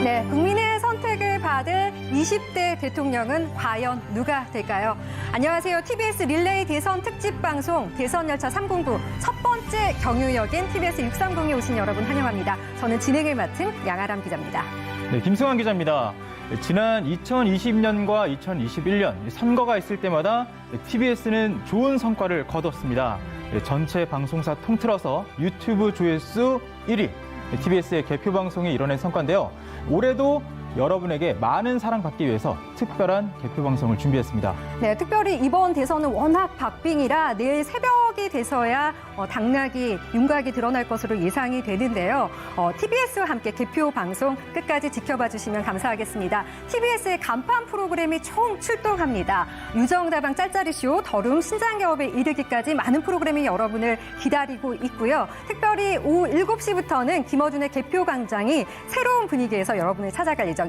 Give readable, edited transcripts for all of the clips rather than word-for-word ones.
네, 국민의 선택을 받을 20대 대통령은 과연 누가 될까요? 안녕하세요. TBS 릴레이 대선 특집 방송 대선열차 309 첫 번째 경유역인 TBS 630에 오신 여러분 환영합니다. 저는 진행을 맡은 양아람 기자입니다. 네, 김승환 기자입니다. 지난 2020년과 2021년 선거가 있을 때마다 TBS는 좋은 성과를 거뒀습니다. 전체 방송사 통틀어서 유튜브 조회수 1위, TBS의 개표 방송이 이뤄낸 성과인데요. 올해도 여러분에게 많은 사랑받기 위해서 특별한 개표 방송을 준비했습니다. 네, 특별히 이번 대선은 워낙 박빙이라 내일 새벽이 돼서야 당락이, 윤곽이 드러날 것으로 예상이 되는데요. TBS와 함께 개표 방송 끝까지 지켜봐 주시면 감사하겠습니다. TBS의 간판 프로그램이 총 출동합니다. 유정다방 짤짤이쇼, 더룸, 신장개업에 이르기까지 많은 프로그램이 여러분을 기다리고 있고요. 특별히 오후 7시부터는 김어준의 개표 광장이 새로운 분위기에서 여러분을 찾아갈 예정입니다.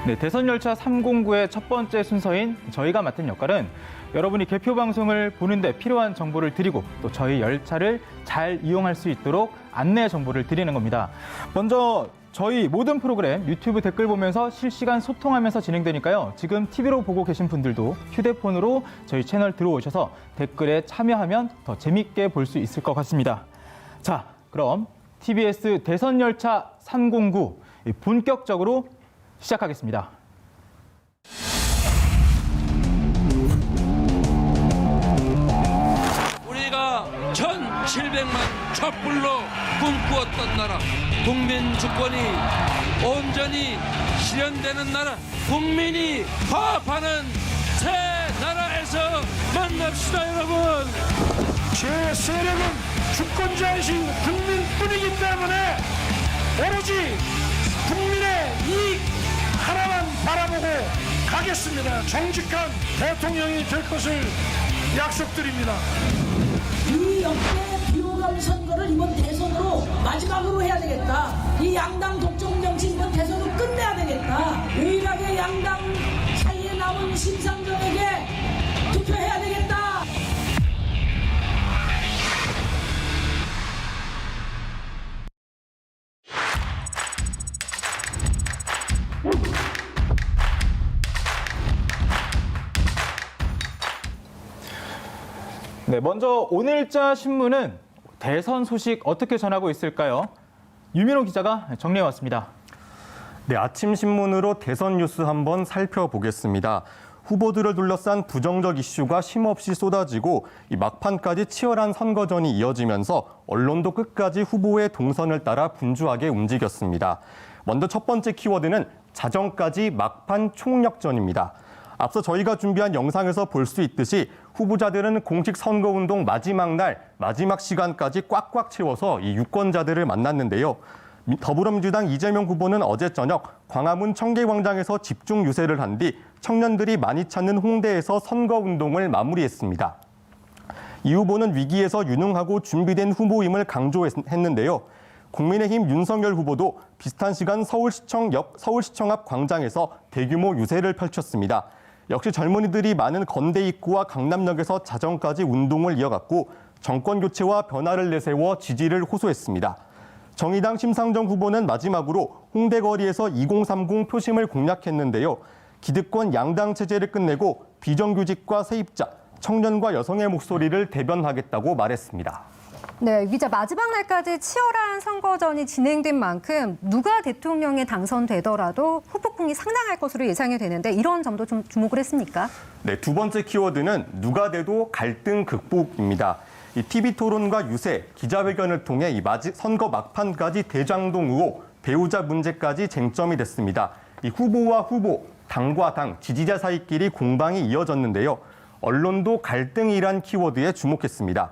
네, 대선열차 309의 첫 번째 순서인 저희가 맡은 역할은 여러분이 개표 방송을 보는데 필요한 정보를 드리고 또 저희 열차를 잘 이용할 수 있도록 안내 정보를 드리는 겁니다. 먼저 저희 모든 프로그램 유튜브 댓글 보면서 실시간 소통하면서 진행되니까요. 지금 TV로 보고 계신 분들도 휴대폰으로 저희 채널 들어오셔서 댓글에 참여하면 더 재밌게 볼 수 있을 것 같습니다. 자, 그럼 TBS 대선열차 309 본격적으로 시작하겠습니다. 우리가 1,700만 촛불로 꿈꾸었던 나라, 국민 주권이 온전히 실현되는 나라, 국민이 화합하는 새 나라에서 만납시다, 여러분. 제 세력은 주권자이신 국민뿐이기 때문에 오로지 국민의 이익 하나만 바라보고 가겠습니다. 정직한 대통령이 될 것을 약속드립니다. 이 역대 비호감 선거를 이번 대선으로 마지막으로 해야 되겠다. 이 양당 독점 정치 이번 대선으로 끝내야 되겠다. 유일하게 양당 사이에 남은 심상정에게 투표해야 되겠다. 네, 먼저 오늘자 신문은 대선 소식 어떻게 전하고 있을까요? 유민호 기자가 정리해왔습니다. 네, 아침 신문으로 대선 뉴스 한번 살펴보겠습니다. 후보들을 둘러싼 부정적 이슈가 쉼없이 쏟아지고 이 막판까지 치열한 선거전이 이어지면서 언론도 끝까지 후보의 동선을 따라 분주하게 움직였습니다. 먼저 첫 번째 키워드는 자정까지 막판 총력전입니다. 앞서 저희가 준비한 영상에서 볼 수 있듯이 후보자들은 공식 선거운동 마지막 날, 마지막 시간까지 꽉꽉 채워서 이 유권자들을 만났는데요. 더불어민주당 이재명 후보는 어제 저녁 광화문 청계광장에서 집중 유세를 한 뒤 청년들이 많이 찾는 홍대에서 선거운동을 마무리했습니다. 이 후보는 위기에서 유능하고 준비된 후보임을 강조했는데요. 국민의힘 윤석열 후보도 비슷한 시간 서울시청 앞 광장에서 대규모 유세를 펼쳤습니다. 역시 젊은이들이 많은 건대 입구와 강남역에서 자정까지 운동을 이어갔고 정권 교체와 변화를 내세워 지지를 호소했습니다. 정의당 심상정 후보는 마지막으로 홍대 거리에서 2030 표심을 공략했는데요. 기득권 양당 체제를 끝내고 비정규직과 세입자, 청년과 여성의 목소리를 대변하겠다고 말했습니다. 네, 기자, 마지막 날까지 치열한 선거전이 진행된 만큼 누가 대통령에 당선되더라도 후폭풍이 상당할 것으로 예상이 되는데 이런 점도 좀 주목을 했습니까? 네, 두 번째 키워드는 누가 돼도 갈등 극복입니다. 이 TV 토론과 유세, 기자회견을 통해 이 선거 막판까지 대장동 의혹, 배우자 문제까지 쟁점이 됐습니다. 이 후보와 후보, 당과 당, 지지자 사이끼리 공방이 이어졌는데요. 언론도 갈등이란 키워드에 주목했습니다.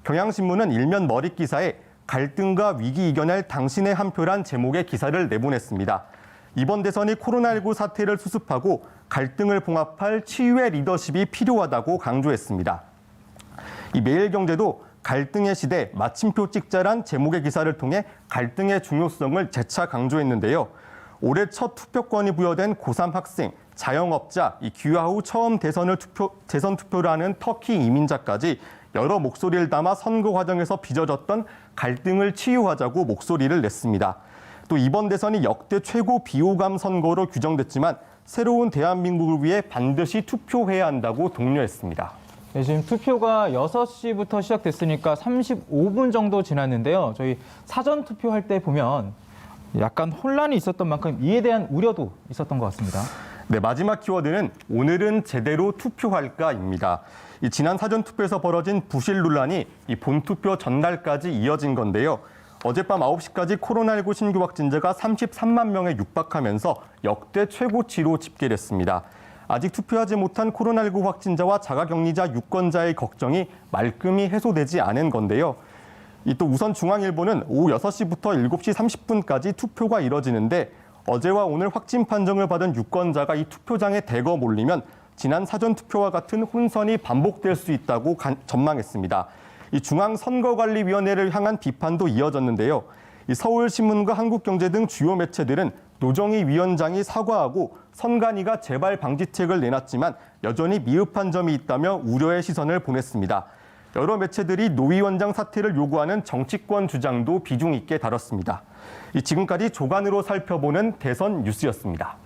경향신문은 일면 머릿 기사에 갈등과 위기 이겨낼 당신의 한 표란 제목의 기사를 내보냈습니다. 이번 대선이 코로나19 사태를 수습하고 갈등을 봉합할 치유의 리더십이 필요하다고 강조했습니다. 이 매일경제도 갈등의 시대 마침표 찍자란 제목의 기사를 통해 갈등의 중요성을 재차 강조했는데요. 올해 첫 투표권이 부여된 고3 학생, 자영업자, 이 귀화 후 처음 대선 투표를 하는 터키 이민자까지 여러 목소리를 담아 선거 과정에서 빚어졌던 갈등을 치유하자고 목소리를 냈습니다. 또 이번 대선이 역대 최고 비호감 선거로 규정됐지만 새로운 대한민국을 위해 반드시 투표해야 한다고 독려했습니다. 네, 지금 투표가 6시부터 시작됐으니까 35분 정도 지났는데요. 저희 사전 투표할 때 보면 약간 혼란이 있었던 만큼 이에 대한 우려도 있었던 것 같습니다. 네, 마지막 키워드는 오늘은 제대로 투표할까입니다. 이 지난 사전 투표에서 벌어진 부실 논란이 이 본투표 전날까지 이어진 건데요. 어젯밤 9시까지 코로나19 신규 확진자가 33만 명에 육박하면서 역대 최고치로 집계됐습니다. 아직 투표하지 못한 코로나19 확진자와 자가격리자 유권자의 걱정이 말끔히 해소되지 않은 건데요. 또 우선 중앙일보는 오후 6시부터 7시 30분까지 투표가 이뤄지는데 어제와 오늘 확진 판정을 받은 유권자가 이 투표장에 대거 몰리면 지난 사전 투표와 같은 혼선이 반복될 수 있다고 전망했습니다. 이 중앙선거관리위원회를 향한 비판도 이어졌는데요. 이 서울신문과 한국경제 등 주요 매체들은 노정희 위원장이 사과하고 선관위가 재발 방지책을 내놨지만 여전히 미흡한 점이 있다며 우려의 시선을 보냈습니다. 여러 매체들이 노 위원장 사퇴를 요구하는 정치권 주장도 비중 있게 다뤘습니다. 지금까지 조간으로 살펴보는 대선 뉴스였습니다.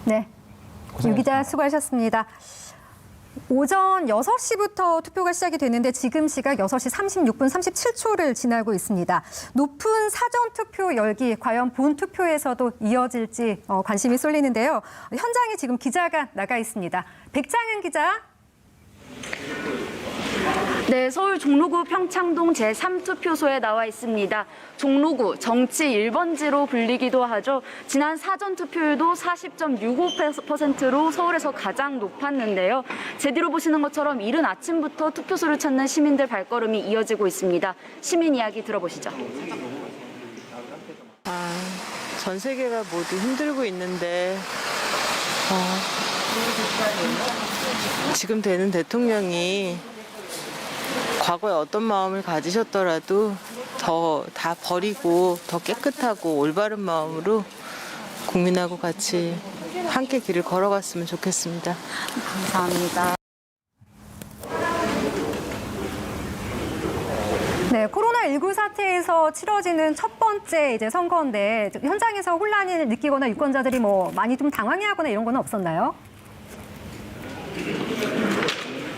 네, 유 기자 수고하셨습니다. 오전 6시부터 투표가 시작이 됐는데 지금 시각 6시 36분 37초를 지나고 있습니다. 높은 사전 투표 열기 과연 본 투표에서도 이어질지 관심이 쏠리는데요. 현장에 지금 기자가 나가 있습니다. 백장은 기자. 네, 서울 종로구 평창동 제3투표소에 나와 있습니다. 종로구 정치 1번지로 불리기도 하죠. 지난 사전 투표율도 40.65%로 서울에서 가장 높았는데요. 제 뒤로 보시는 것처럼 이른 아침부터 투표소를 찾는 시민들 발걸음이 이어지고 있습니다. 시민 이야기 들어보시죠. 전 세계가 모두 힘들고 있는데 지금 되는 대통령이 과거에 어떤 마음을 가지셨더라도 더 다 버리고 더 깨끗하고 올바른 마음으로 국민하고 같이 함께 길을 걸어갔으면 좋겠습니다. 감사합니다. 네, 코로나19 사태에서 치러지는 첫 번째 선거인데 현장에서 혼란을 느끼거나 유권자들이 많이 좀 당황해하거나 이런 건 없었나요?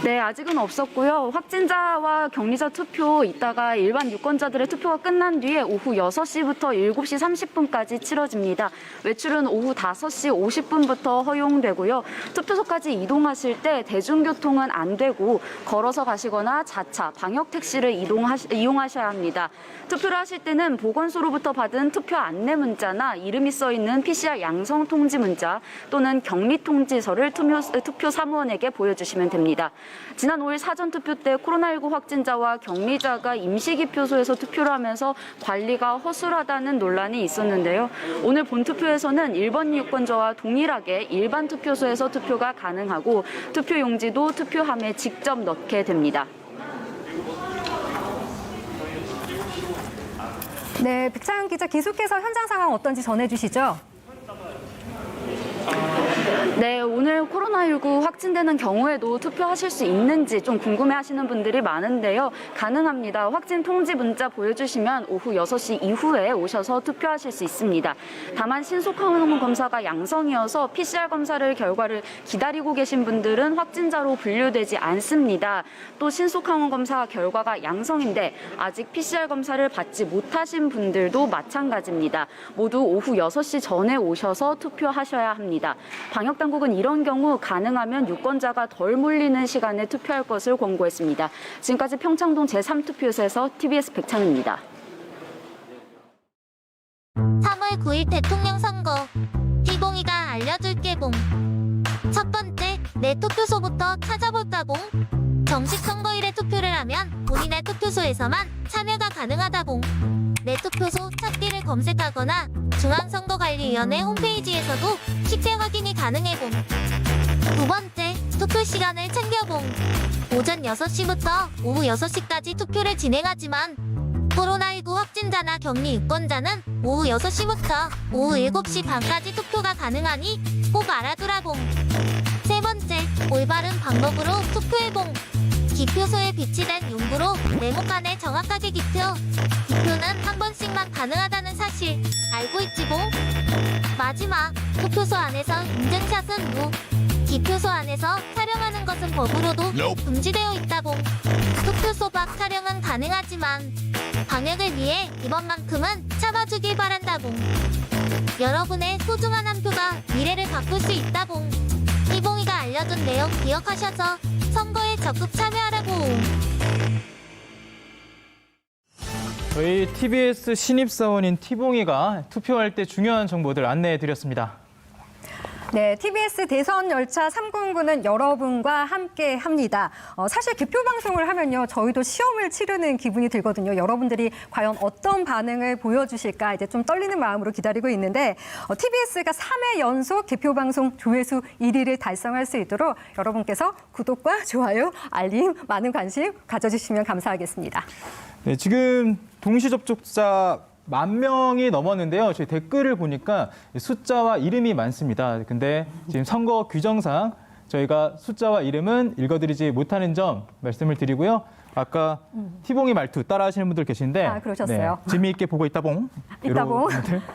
네, 아직은 없었고요. 확진자와 격리자 투표 이따가 일반 유권자들의 투표가 끝난 뒤에 오후 6시부터 7시 30분까지 치러집니다. 외출은 오후 5시 50분부터 허용되고요. 투표소까지 이동하실 때 대중교통은 안 되고 걸어서 가시거나 자차, 방역 택시를 이용하셔야 합니다. 투표를 하실 때는 보건소로부터 받은 투표 안내 문자나 이름이 써 있는 PCR 양성 통지 문자 또는 격리 통지서를 투표 사무원에게 보여주시면 됩니다. 지난 5일 사전투표 때 코로나19 확진자와 격리자가 임시기표소에서 투표를 하면서 관리가 허술하다는 논란이 있었는데요. 오늘 본투표에서는 1번 유권자와 동일하게 일반 투표소에서 투표가 가능하고 투표용지도 투표함에 직접 넣게 됩니다. 네, 백창은 기자 계속해서 현장 상황 어떤지 전해주시죠. 네, 오늘 코로나19 확진되는 경우에도 투표하실 수 있는지 좀 궁금해하시는 분들이 많은데요. 가능합니다. 확진 통지 문자 보여주시면 오후 6시 이후에 오셔서 투표하실 수 있습니다. 다만 신속항원 검사가 양성이어서 PCR 검사를 결과를 기다리고 계신 분들은 확진자로 분류되지 않습니다. 또 신속항원 검사 결과가 양성인데 아직 PCR 검사를 받지 못하신 분들도 마찬가지입니다. 모두 오후 6시 전에 오셔서 투표하셔야 합니다. 방역당국은 이런 경우 가능하면 유권자가 덜 몰리는 시간에 투표할 것을 권고했습니다. 지금까지 평창동 제3투표소에서 TBS 백창입니다. 3월 9일 대통령 선거 비봉이가 알려줄게 봉. 첫 번째, 내 투표소부터 찾아볼까 봉. 정식 선거일에 투표를 하면 본인의 투표소에서만 참여가 가능하다 봉. 내 투표소 찾기를 검색하거나 중앙선거관리위원회 홈페이지에서도 쉽게 확인이 가능해 봉. 두 번째, 투표 시간을 챙겨 봉. 오전 6시부터 오후 6시까지 투표를 진행하지만 코로나19 확진자나 격리 유권자는 오후 6시부터 오후 7시 반까지 투표가 가능하니 꼭 알아두라 봉. 세 번째, 올바른 방법으로 투표해 봉. 기표소에 비치된 용구로 네모칸에 정확하게 기표. 기표는 한 번씩만 가능하다는 사실 알고 있지 봉? 마지막, 투표소 안에서 인증샷은 무. 기표소 안에서 촬영하는 것은 법으로도 금지되어 있다 봉. 투표소 밖 촬영은 가능하지만 방역을 위해 이번만큼은 참아주길 바란다 봉. 여러분의 소중한 한 표가 미래를 바꿀 수 있다 봉. 희봉이가 알려준 내용 기억하셔서 선거에 적극 참여하라고. 저희 TBS 신입사원인 티봉이가 투표할 때 중요한 정보들 안내해드렸습니다. 네, TBS 대선 열차 309는 여러분과 함께 합니다. 사실 개표 방송을 하면요, 저희도 시험을 치르는 기분이 들거든요. 여러분들이 과연 어떤 반응을 보여주실까 이제 좀 떨리는 마음으로 기다리고 있는데 TBS가 3회 연속 개표 방송 조회수 1위를 달성할 수 있도록 여러분께서 구독과 좋아요, 알림, 많은 관심 가져주시면 감사하겠습니다. 네, 지금 동시 접촉자 10,000명이 넘었는데요. 저희 댓글을 보니까 숫자와 이름이 많습니다. 근데 지금 선거 규정상 저희가 숫자와 이름은 읽어드리지 못하는 점 말씀을 드리고요. 아까 티봉이 말투 따라하시는 분들 계신데, 아, 그러셨어요. 네, 재미있게 보고 있다봉. 있다봉.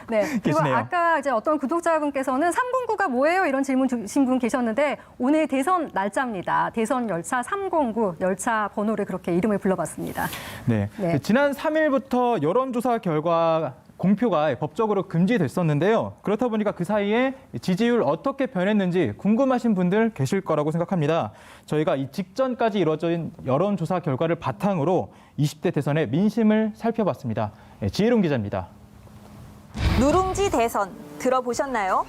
네. 그리고 계시네요. 아까 이제 어떤 구독자분께서는 309가 뭐예요? 이런 질문 주신 분 계셨는데 오늘 대선 날짜입니다. 대선 열차 309 열차 번호를 그렇게 이름을 불러봤습니다. 네. 네. 지난 3일부터 여론조사 결과 공표가 법적으로 금지됐었는데요. 그렇다 보니까 그 사이에 지지율 어떻게 변했는지 궁금하신 분들 계실 거라고 생각합니다. 저희가 이 직전까지 이루어진 여론조사 결과를 바탕으로 20대 대선의 민심을 살펴봤습니다. 지혜롱 기자입니다. 누룽지 대선 들어보셨나요?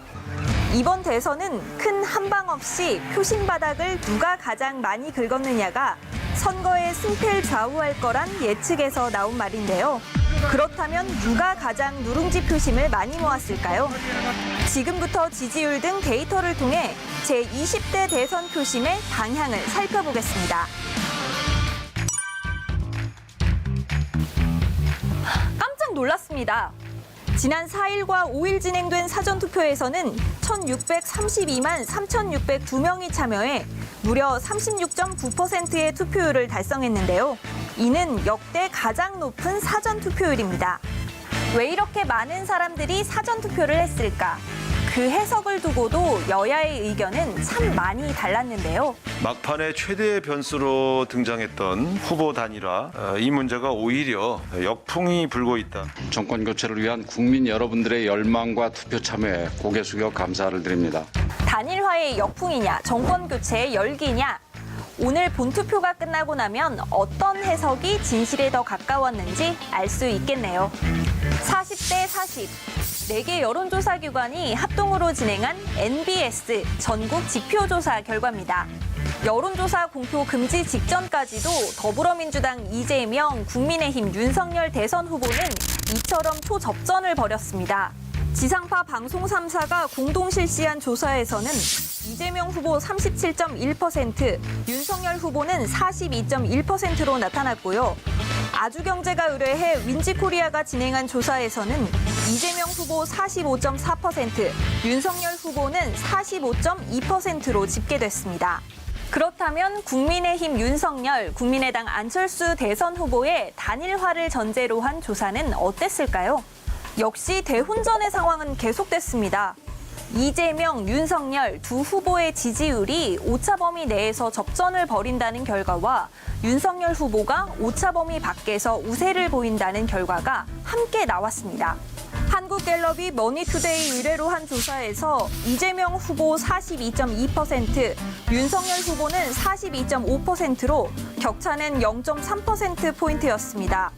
이번 대선은 큰 한방 없이 표심 바닥을 누가 가장 많이 긁었느냐가 선거의 승패를 좌우할 거란 예측에서 나온 말인데요. 그렇다면 누가 가장 누룽지 표심을 많이 모았을까요? 지금부터 지지율 등 데이터를 통해 제20대 대선 표심의 방향을 살펴보겠습니다. 깜짝 놀랐습니다. 지난 4일과 5일 진행된 사전투표에서는 1,632만 3,602명이 참여해 무려 36.9%의 투표율을 달성했는데요. 이는 역대 가장 높은 사전투표율입니다. 왜 이렇게 많은 사람들이 사전투표를 했을까? 그 해석을 두고도 여야의 의견은 참 많이 달랐는데요. 막판에 최대의 변수로 등장했던 후보 단일화, 이 문제가 오히려 역풍이 불고 있다. 정권 교체를 위한 국민 여러분들의 열망과 투표 참여에 고개 숙여 감사를 드립니다. 단일화의 역풍이냐, 정권 교체의 열기냐. 오늘 본투표가 끝나고 나면 어떤 해석이 진실에 더 가까웠는지 알 수 있겠네요. 40대 40, 4개 여론조사 기관이 합동으로 진행한 NBS 전국 지표조사 결과입니다. 여론조사 공표 금지 직전까지도 더불어민주당 이재명, 국민의힘 윤석열 대선 후보는 이처럼 초접전을 벌였습니다. 지상파 방송 3사가 공동 실시한 조사에서는 이재명 후보 37.1%, 윤석열 후보는 42.1%로 나타났고요. 아주경제가 의뢰해 윈지코리아가 진행한 조사에서는 이재명 후보 45.4%, 윤석열 후보는 45.2%로 집계됐습니다. 그렇다면 국민의힘 윤석열, 국민의당 안철수 대선 후보의 단일화를 전제로 한 조사는 어땠을까요? 역시 대혼전의 상황은 계속됐습니다. 이재명, 윤석열 두 후보의 지지율이 오차 범위 내에서 접전을 벌인다는 결과와 윤석열 후보가 오차 범위 밖에서 우세를 보인다는 결과가 함께 나왔습니다. 한국갤럽이 머니투데이 의뢰로 한 조사에서 이재명 후보 42.2%, 윤석열 후보는 42.5%로 격차는 0.3%포인트였습니다.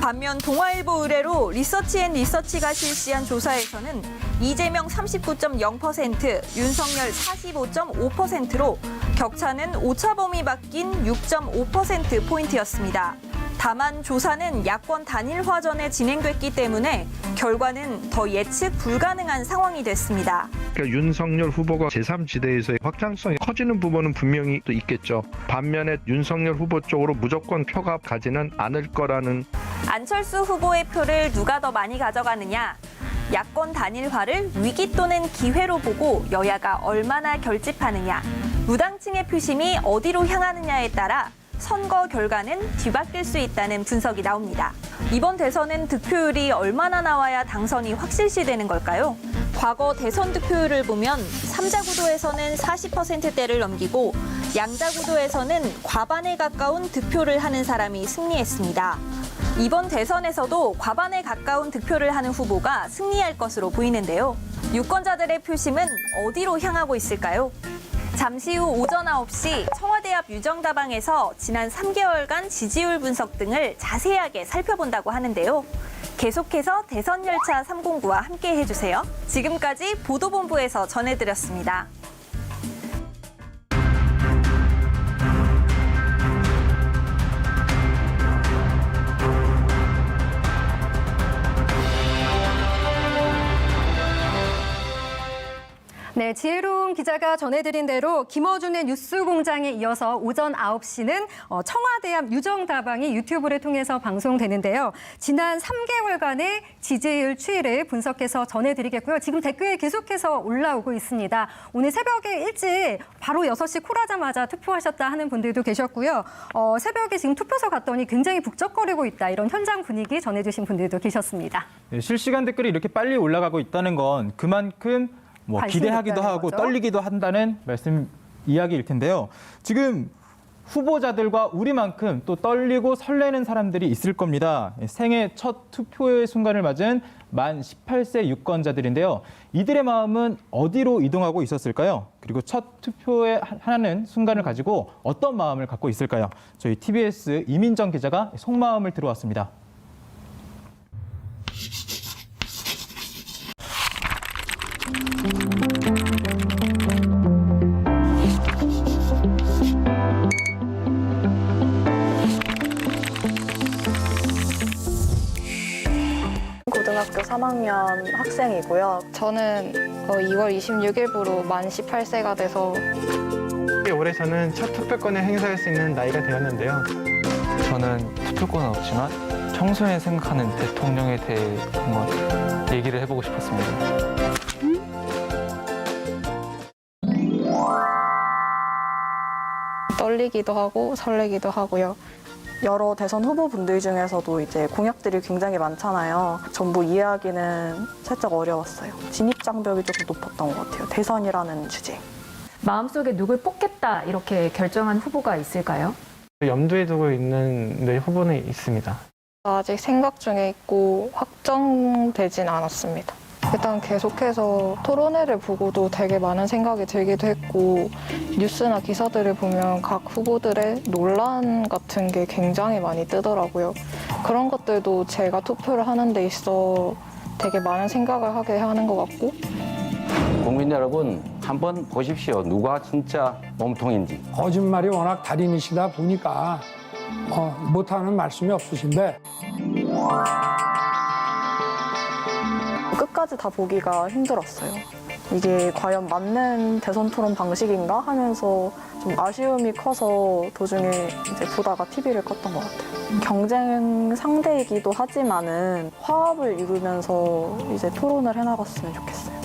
반면 동아일보 의뢰로 리서치앤리서치가 실시한 조사에서는 이재명 39.0%, 윤석열 45.5%로 격차는 오차 범위 바뀐 6.5%포인트였습니다. 다만 조사는 야권 단일화전에 진행됐기 때문에 결과는 더 예측 불가능한 상황이 됐습니다. 그러니까 윤석열 후보가 제3지대에서의 확장성이 커지는 부분은 분명히 또 있겠죠. 반면에 윤석열 후보 쪽으로 무조건 표가 가지는 않을 거라는. 안철수 후보의 표를 누가 더 많이 가져가느냐? 야권 단일화를 위기 또는 기회로 보고 여야가 얼마나 결집하느냐? 무당층의 표심이 어디로 향하느냐에 따라 선거 결과는 뒤바뀔 수 있다는 분석이 나옵니다. 이번 대선은 득표율이 얼마나 나와야 당선이 확실시되는 걸까요? 과거 대선 득표율을 보면 3자 구도에서는 40%대를 넘기고 양자 구도에서는 과반에 가까운 득표를 하는 사람이 승리했습니다. 이번 대선에서도 과반에 가까운 득표를 하는 후보가 승리할 것으로 보이는데요. 유권자들의 표심은 어디로 향하고 있을까요? 잠시 후 오전 9시 청와대 앞 유정다방에서 지난 3개월간 지지율 분석 등을 자세하게 살펴본다고 하는데요. 계속해서 대선 열차 309와 함께 해주세요. 지금까지 보도본부에서 전해드렸습니다. 네, 지혜로운 기자가 전해드린 대로 김어준의 뉴스공장에 이어서 오전 9시는 청와대 앞 유정다방이 유튜브를 통해서 방송되는데요. 지난 3개월간의 지지율 추이를 분석해서 전해드리겠고요. 지금 댓글이 계속해서 올라오고 있습니다. 오늘 새벽에 일찍 바로 6시 콜하자마자 투표하셨다 하는 분들도 계셨고요. 새벽에 지금 투표소 갔더니 굉장히 북적거리고 있다. 이런 현장 분위기 전해주신 분들도 계셨습니다. 네, 실시간 댓글이 이렇게 빨리 올라가고 있다는 건 그만큼 기대하기도 하고 거죠? 떨리기도 한다는 이야기일 텐데요. 지금 후보자들과 우리만큼 또 떨리고 설레는 사람들이 있을 겁니다. 생애 첫 투표의 순간을 맞은 만 18세 유권자들인데요. 이들의 마음은 어디로 이동하고 있었을까요? 그리고 첫 투표에 하는 순간을 가지고 어떤 마음을 갖고 있을까요? 저희 TBS 이민정 기자가 속마음을 들어왔습니다. 고등학교 3학년 학생이고요. 저는 2월 26일부로 만 18세가 돼서 올해 저는 첫 투표권을 행사할 수 있는 나이가 되었는데요. 저는 투표권은 없지만 평소에 생각하는 대통령에 대해 한번 얘기를 해보고 싶었습니다. 떨리기도 하고 설레기도 하고요. 여러 대선 후보분들 중에서도 이제 공약들이 굉장히 많잖아요. 전부 이해하기는 살짝 어려웠어요. 진입 장벽이 조금 높았던 것 같아요. 대선이라는 주제. 마음속에 누굴 뽑겠다 이렇게 결정한 후보가 있을까요? 염두에 두고 있는 후보는 있습니다. 아직 생각 중에 있고 확정되진 않았습니다. 일단 계속해서 토론회를 보고도 되게 많은 생각이 들기도 했고 뉴스나 기사들을 보면 각 후보들의 논란 같은 게 굉장히 많이 뜨더라고요. 그런 것들도 제가 투표를 하는 데 있어 되게 많은 생각을 하게 하는 것 같고 국민 여러분 한번 보십시오. 누가 진짜 몸통인지. 거짓말이 워낙 달인이시다 보니까 못하는 말씀이 없으신데 끝까지 다 보기가 힘들었어요. 이게 과연 맞는 대선 토론 방식인가 하면서 좀 아쉬움이 커서 도중에 이제 보다가 TV를 껐던 것 같아요. 경쟁 상대이기도 하지만은 화합을 이루면서 이제 토론을 해나갔으면 좋겠어요.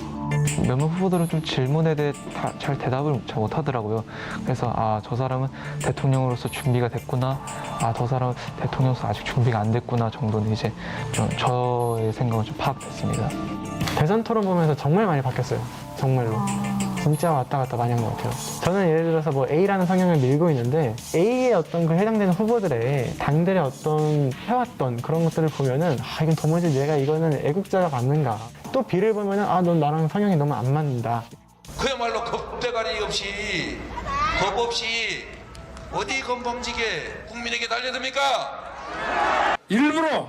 몇몇 후보들은 좀 질문에 대해 잘 대답을 잘 못하더라고요. 그래서 저 사람은 대통령으로서 준비가 됐구나, 저 사람은 대통령으로서 아직 준비가 안 됐구나 정도는 이제 좀 저의 생각은 좀 파악됐습니다. 대선 토론 보면서 정말 많이 바뀌었어요. 정말로. 진짜 왔다 갔다 많이 한 것 같아요. 저는 예를 들어서 A라는 성향을 밀고 있는데 A의 어떤 그 해당되는 후보들의 당들의 어떤 해왔던 그런 것들을 보면은 이건 도무지 내가 이거는 애국자가 맞는가. 또 B를 보면은 넌 나랑 성향이 너무 안 맞는다. 그야말로 겁대가리 없이 겁 없이 어디 건방지게 국민에게 달려듭니까? 일부러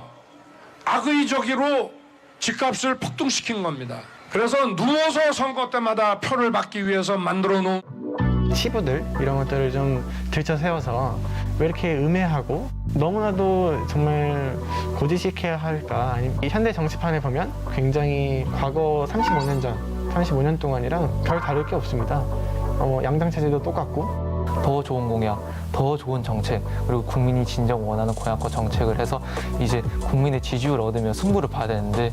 악의적으로 집값을 폭등시킨 겁니다. 그래서 누워서 선거 때마다 표를 받기 위해서 만들어 놓은 치부들 이런 것들을 좀 들쳐 세워서 왜 이렇게 음해하고 너무나도 정말 고지식해야 할까. 아니면 이 현대 정치판에 보면 굉장히 과거 35년 동안이랑 별 다를 게 없습니다. 양당 체제도 똑같고 더 좋은 공약, 더 좋은 정책, 그리고 국민이 진정 원하는 공약과 정책을 해서 이제 국민의 지지율을 얻으면 승부를 봐야 되는데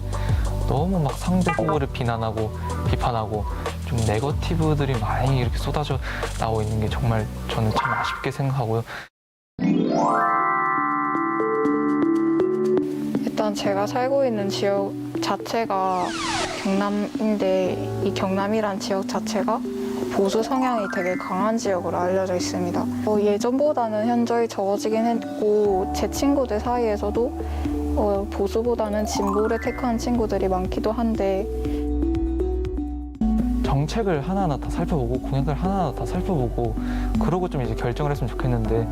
너무 막 상대 후보를 비난하고 비판하고 좀 네거티브들이 많이 이렇게 쏟아져 나오고 있는 게 정말 저는 참 아쉽게 생각하고요. 일단 제가 살고 있는 지역 자체가 경남인데 이 경남이란 지역 자체가 보수 성향이 되게 강한 지역으로 알려져 있습니다. 예전보다는 현저히 적어지긴 했고 제 친구들 사이에서도 보수보다는 진보를 택하는 친구들이 많기도 한데 정책을 하나하나 다 살펴보고 공약을 하나하나 다 살펴보고 그러고 좀 이제 결정을 했으면 좋겠는데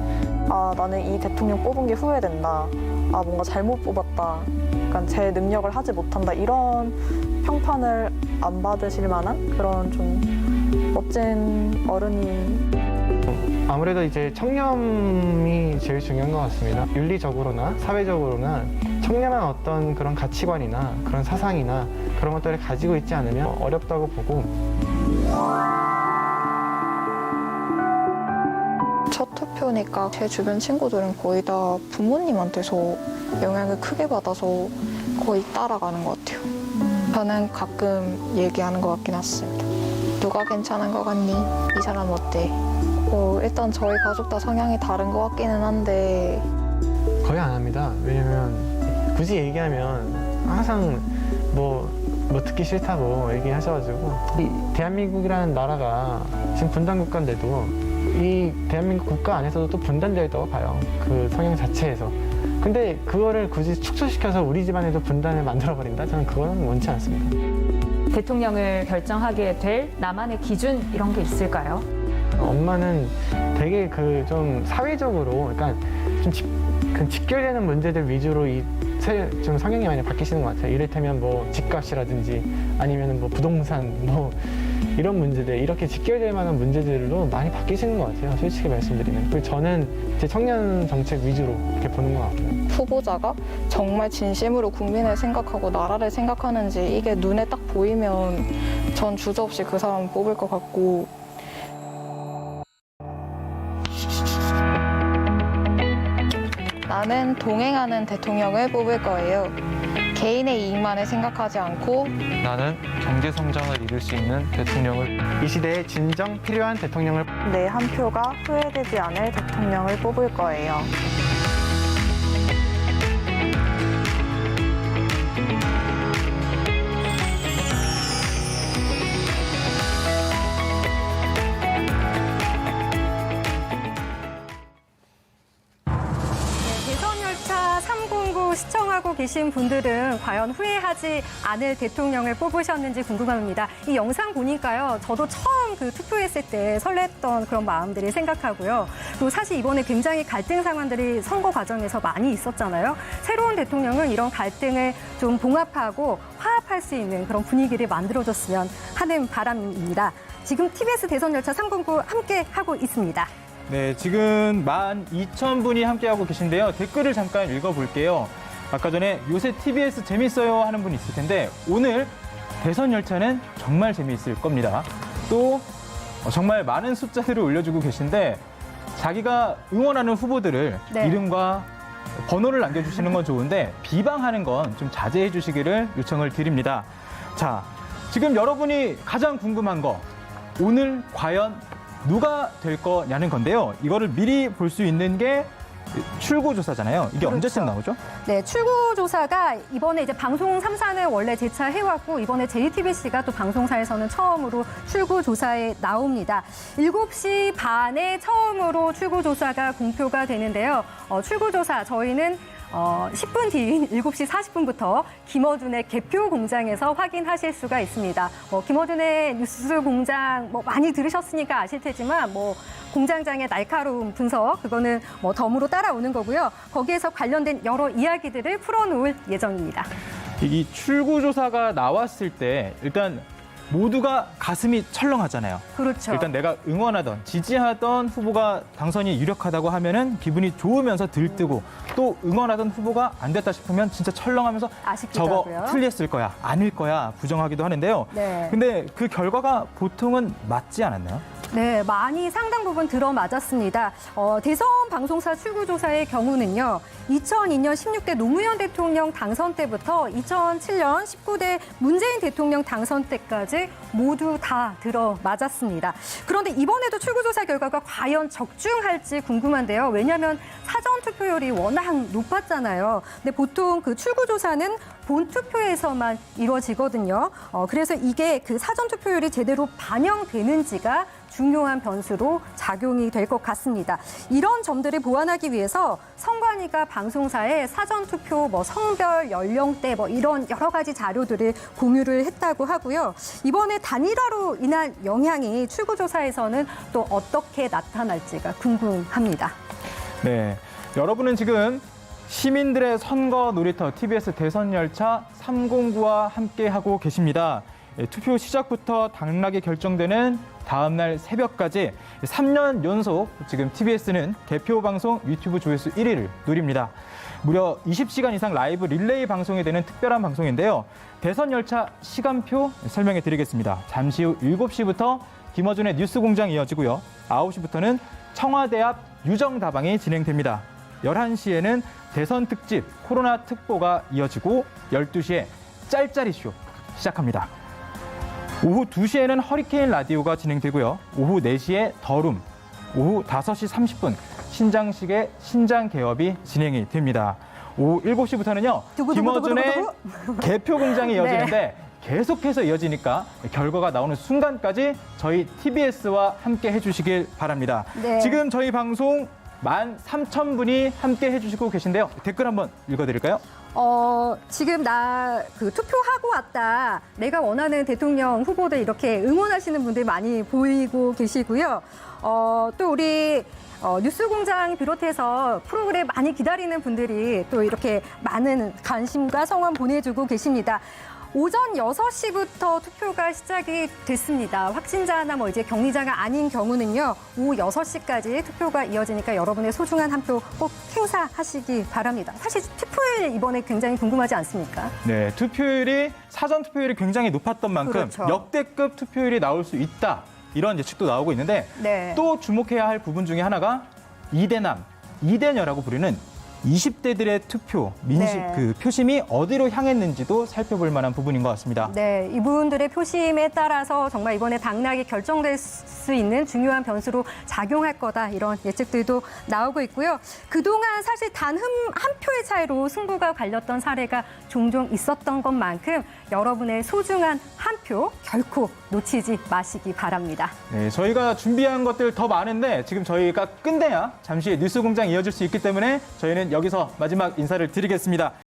나는 이 대통령 뽑은 게 후회된다. 뭔가 잘못 뽑았다. 약간 제 능력을 하지 못한다. 이런 평판을 안 받으실 만한 그런 좀 멋진 어른이 아무래도 이제 청렴이 제일 중요한 것 같습니다. 윤리적으로나 사회적으로나 청렴한 어떤 그런 가치관이나 그런 사상이나 그런 것들을 가지고 있지 않으면 어렵다고 보고 첫 투표니까 제 주변 친구들은 거의 다 부모님한테서 영향을 크게 받아서 거의 따라가는 것 같아요. 저는 가끔 얘기하는 것 같긴 했습니다. 누가 괜찮은 것 같니? 이 사람 어때? 일단 저희 가족 다 성향이 다른 것 같기는 한데 거의 안 합니다. 왜냐면 굳이 얘기하면 항상 뭐 듣기 싫다고 얘기하셔가지고 이 대한민국이라는 나라가 지금 분단 국가인데도 이 대한민국 국가 안에서도 또 분단되어 있다고 봐요. 그 성향 자체에서. 근데 그거를 굳이 축소시켜서 우리 집안에도 분단을 만들어버린다? 저는 그거는 원치 않습니다. 대통령을 결정하게 될 나만의 기준 이런 게 있을까요? 엄마는 되게 그 좀 사회적으로, 그러니까 좀 직결되는 문제들 위주로 좀 성향이 많이 바뀌시는 것 같아요. 이를테면 뭐 집값이라든지 아니면 뭐 부동산 뭐 이런 문제들, 이렇게 직결될 만한 문제들로 많이 바뀌시는 것 같아요. 솔직히 말씀드리면. 그리고 저는 제 청년 정책 위주로 이렇게 보는 것 같고요. 후보자가 정말 진심으로 국민을 생각하고 나라를 생각하는지 이게 눈에 딱 보이면 전 주저없이 그 사람을 뽑을 것 같고 나는 동행하는 대통령을 뽑을 거예요. 개인의 이익만을 생각하지 않고 나는 경제 성장을 이룰 수 있는 대통령을 이 시대에 진정 필요한 대통령을 내 한 표가 후회되지 않을 대통령을 뽑을 거예요. 대선열차 309 시청하고 계신 분들은 과연 후회하지 않을 대통령을 뽑으셨는지 궁금합니다. 이 영상 보니까요, 저도 처음 그 투표했을 때 설렜던 그런 마음들이 생각하고요. 그리고 사실 이번에 굉장히 갈등 상황들이 선거 과정에서 많이 있었잖아요. 새로운 대통령은 이런 갈등을 좀 봉합하고 화합할 수 있는 그런 분위기를 만들어줬으면 하는 바람입니다. 지금 TBS 대선열차 309 함께 하고 있습니다. 네, 지금 12,000분이 함께하고 계신데요. 댓글을 잠깐 읽어볼게요. 아까 전에 요새 TBS 재밌어요 하는 분이 있을 텐데 오늘 대선 열차는 정말 재미있을 겁니다. 또 정말 많은 숫자들을 올려주고 계신데 자기가 응원하는 후보들을 네. 이름과 번호를 남겨주시는 건 좋은데 비방하는 건 좀 자제해 주시기를 요청을 드립니다. 자, 지금 여러분이 가장 궁금한 거 오늘 과연 누가 될 거냐는 건데요. 이거를 미리 볼 수 있는 게 출구조사잖아요. 이게 그렇죠. 언제쯤 나오죠? 네, 출구조사가 이번에 이제 방송 3사는 원래 재차해왔고 이번에 JTBC가 또 방송사에서는 처음으로 출구조사에 나옵니다. 7시 반에 처음으로 출구조사가 공표가 되는데요. 출구조사 저희는 10분 뒤인 7시 40분부터 김어준의 개표 공장에서 확인하실 수가 있습니다. 김어준의 뉴스 공장 많이 들으셨으니까 아실 테지만 공장장의 날카로운 분석 그거는 덤으로 따라오는 거고요. 거기에서 관련된 여러 이야기들을 풀어놓을 예정입니다. 이 출구조사가 나왔을 때 일단 모두가 가슴이 철렁하잖아요. 그렇죠. 일단 내가 응원하던 지지하던 후보가 당선이 유력하다고 하면은 기분이 좋으면서 들뜨고 또 응원하던 후보가 안 됐다 싶으면 진짜 철렁하면서 아쉽기도 저거 하고요. 틀렸을 거야, 아닐 거야 부정하기도 하는데요. 네. 근데 그 결과가 보통은 맞지 않았나요? 네, 많이 상당 부분 들어맞았습니다. 대선 방송사 출구조사의 경우는요, 2002년 16대 노무현 대통령 당선 때부터 2007년 19대 문재인 대통령 당선 때까지 모두 다 들어맞았습니다. 그런데 이번에도 출구조사 결과가 과연 적중할지 궁금한데요. 왜냐하면 사전 투표율이 워낙 높았잖아요. 근데 보통 그 출구조사는 본투표에서만 이루어지거든요. 그래서 이게 그 사전 투표율이 제대로 반영되는지가 중요한 변수로 작용이 될 것 같습니다. 이런 점들을 보완하기 위해서 선관위가 방송사에 사전 투표, 성별, 연령대 이런 여러 가지 자료들을 공유를 했다고 하고요. 이번에 단일화로 인한 영향이 출구조사에서는 또 어떻게 나타날지가 궁금합니다. 네, 여러분은 지금 시민들의 선거 놀이터 TBS 대선 열차 309와 함께하고 계십니다. 투표 시작부터 당락이 결정되는 다음 날 새벽까지 3년 연속 지금 TBS는 개표 방송 유튜브 조회수 1위를 누립니다. 무려 20시간 이상 라이브 릴레이 방송이 되는 특별한 방송인데요. 대선 열차 시간표 설명해 드리겠습니다. 잠시 후 7시부터 김어준의 뉴스공장이 이어지고요. 9시부터는 청와대 앞 유정다방이 진행됩니다. 11시에는 대선 특집 코로나 특보가 이어지고 12시에 짤짤이 쇼 시작합니다. 오후 2시에는 허리케인 라디오가 진행되고요. 오후 4시에 더룸, 오후 5시 30분 신장식의 신장 개업이 진행이 됩니다. 오후 7시부터는요. 김어준의 개표 공장이 이어지는데 계속해서 이어지니까 결과가 나오는 순간까지 저희 TBS와 함께 해주시길 바랍니다. 네. 지금 저희 방송 13,000분이 함께 해주시고 계신데요. 댓글 한번 읽어드릴까요? 지금 나 투표하고 왔다. 내가 원하는 대통령 후보들 이렇게 응원하시는 분들 많이 보이고 계시고요. 또 우리 뉴스공장 비롯해서 프로그램 많이 기다리는 분들이 또 이렇게 많은 관심과 성원 보내주고 계십니다. 오전 6시부터 투표가 시작이 됐습니다. 확진자나 이제 격리자가 아닌 경우는요, 오후 6시까지 투표가 이어지니까 여러분의 소중한 한 표 꼭 행사하시기 바랍니다. 사실 투표율 이번에 굉장히 궁금하지 않습니까? 네, 사전 투표율이 굉장히 높았던 만큼 그렇죠. 역대급 투표율이 나올 수 있다. 이런 예측도 나오고 있는데 네. 또 주목해야 할 부분 중에 하나가 이대남, 이대녀라고 부르는 20대들의 투표, 표심이 어디로 향했는지도 살펴볼 만한 부분인 것 같습니다. 네, 이분들의 표심에 따라서 정말 이번에 당락이 결정될 수 있는 중요한 변수로 작용할 거다, 이런 예측들도 나오고 있고요. 그동안 사실 단 한 표의 차이로 승부가 갈렸던 사례가 종종 있었던 것만큼 여러분의 소중한 한 표 결코 놓치지 마시기 바랍니다. 네, 저희가 준비한 것들 더 많은데 지금 저희가 끝내야 잠시 뉴스공장 이어질 수 있기 때문에 저희는 여기서 마지막 인사를 드리겠습니다.